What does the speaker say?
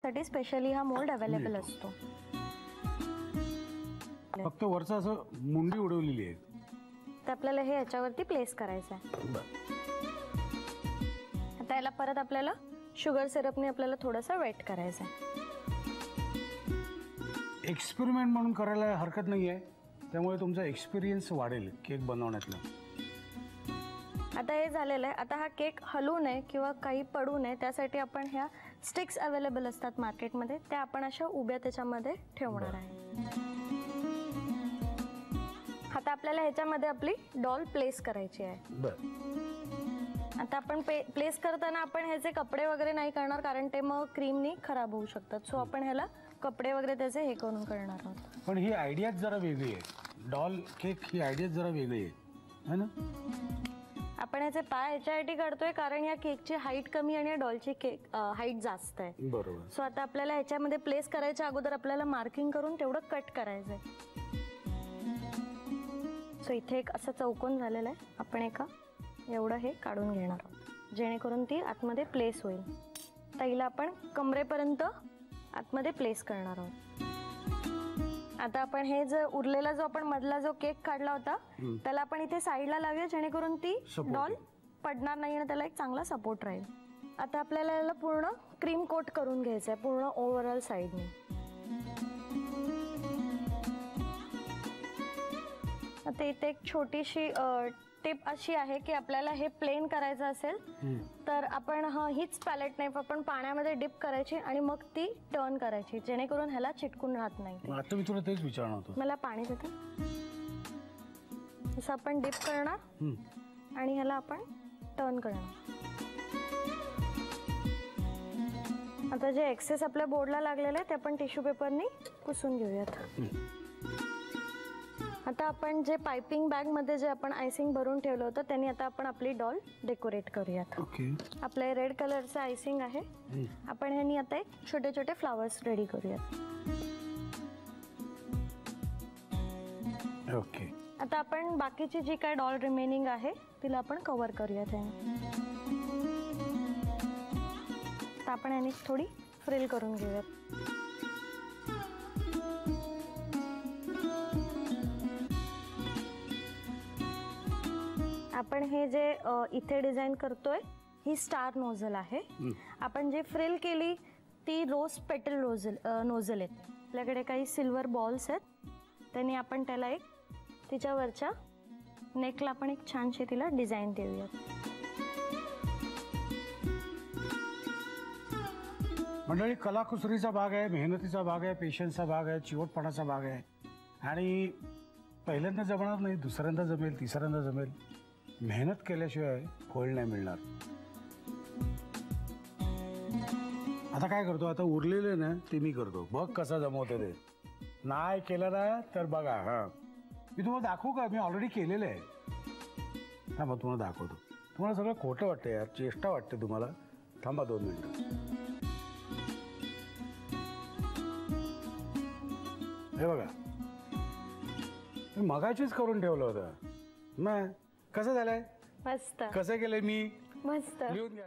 साठी स्पेशली हा mould available असतो. फक्त वरचा असं मुंडी उडवलेली आहे. तर आपल्याला हे याच्यावरती प्लेस करायचं आहे. आता याला परत आपल्याला शुगर सिरपने आपल्याला थोडंसं वेट करायचं आहे. एक्सपेरिमेंट म्हणून करायला हरकत नाही आहे, त्यामुळे तुमचा एक्सपिरियन्स वाढेल केक बनवण्यातला. आता हे झालेलं आहे. आता हा केक हलू नये किंवा काही पडू नये त्यासाठी आपण ह्या स्टिक्स अवेलेबल असतात मार्केटमध्ये, त्या आपण अशा उभ्या त्याच्यामध्ये ठेवणार आहे. आता आपल्याला ह्याच्यामध्ये आपली डॉल प्लेस करायची आहे. आता आपण प्लेस करताना आपण ह्याचे कपडे वगैरे नाही करणार, कारण ते मग क्रीमनी खराब होऊ शकतात. सो आपण ह्याला कपडे वगैरे त्याचे हे करून करणार आहोत. पण ही आयडियाच जरा वेगळी आहे. डॉल केक ही आयडियाच जरा वेगळी आहे ना. आपण याचे पाय याच्यासाठी काढतोय कारण या केकची हाईट कमी आणि या डॉलची केक हाईट जास्त आहे. बरोबर. सो आता आपल्याला ह्याच्यामध्ये प्लेस करायच्या अगोदर आपल्याला मार्किंग करून तेवढं कट करायचंय. सो इथे एक असं चौकोन झालेलं आहे. आपण एका एवढं हे काढून घेणार आहोत जेणेकरून ती आतमध्ये प्लेस होईल. तर हिला आपण कमरेपर्यंत आतमध्ये प्लेस करणार आहोत. आता आपण हे जो उरलेला जो आपण मधला जो केक काढला होता त्याला आपण इथे साईडला लावूया जेणेकरून ती डॉल पडणार नाही आणि त्याला एक चांगला सपोर्ट राहील. आता आपल्याला याला पूर्ण क्रीम कोट करून घ्यायचं आहे पूर्ण ओव्हरऑल साईडने. आता इथे एक छोटीशी टिप अशी आहे की आपल्याला हे प्लेन करायचं असेल तर आपण हीच पॅलेट नाईफ आपण पाण्यामध्ये डिप करायची आणि मग ती टर्न करायची जेणेकरून ह्याला चिटकून राहत नाही. आता मी तुला तेच विचारणार होतो. मला पाणी देते. असं आपण डिप करणार आणि ह्याला आपण टर्न करणार. आता जे एक्सेस आपल्या बोर्डला लागलेले आहे ते आपण टिश्यू पेपरनी पुसून घेऊयात. आता आपण जे पाइपिंग बॅग मध्ये जे आपण आयसिंग भरून ठेवलं होतं त्यांनी आता आपण आपली डॉल डेकोरेट करूयात. आपले रेड कलरचं आयसिंग आहे. आपण ह्यांनी आता एक छोटे छोटे फ्लावर्स रेडी करूयात. ओके. आता आपण बाकीची जी काय डॉल रिमेनिंग आहे तिला आपण कव्हर करूयात. आता आपण ह्यांनी थोडी फ्रिल करून घेऊयात. आपण हे जे इथे डिझाईन करतोय ही स्टार नोझल आहे. आपण जे फ्रिल केली ती रोज पेटल नोझल आहे. आपल्याकडे काही सिल्वर बॉल्स आहेत त्यांनी आपण त्याला एक तिच्यावरच्या नेकला आपण एक छानशी तिला डिझाईन देऊयात. मंडळी, कलाकुसरीचा भाग आहे, मेहनतीचा भाग आहे, पेशन्सचा भाग आहे, चिवटपणाचा भाग आहे. आणि पहिल्यांदा जमणार नाही, दुसऱ्यांदा जमेल, तिसऱ्यांदा जमेल. मेहनत केल्याशिवाय फळ नाही मिळणार. आता काय करतो, आता उरलेले ना ते मी करतो. बघ कसा जमवतो ते. नाही केलं ना तर बघा. मी तुम्हाला दाखवू का? मी ऑलरेडी केलेलं आहे. मग तुम्हाला दाखवतो. तुम्हाला सगळं खोटं वाटतं यार, चेष्टा वाटते तुम्हाला. थांबा 2 मिनिटं. हे बघा, मी मगाशीच करून ठेवलं होतं. मग कसं झालंय? मस्त. कसं केलंय मी? मस्त. लिहून घ्या.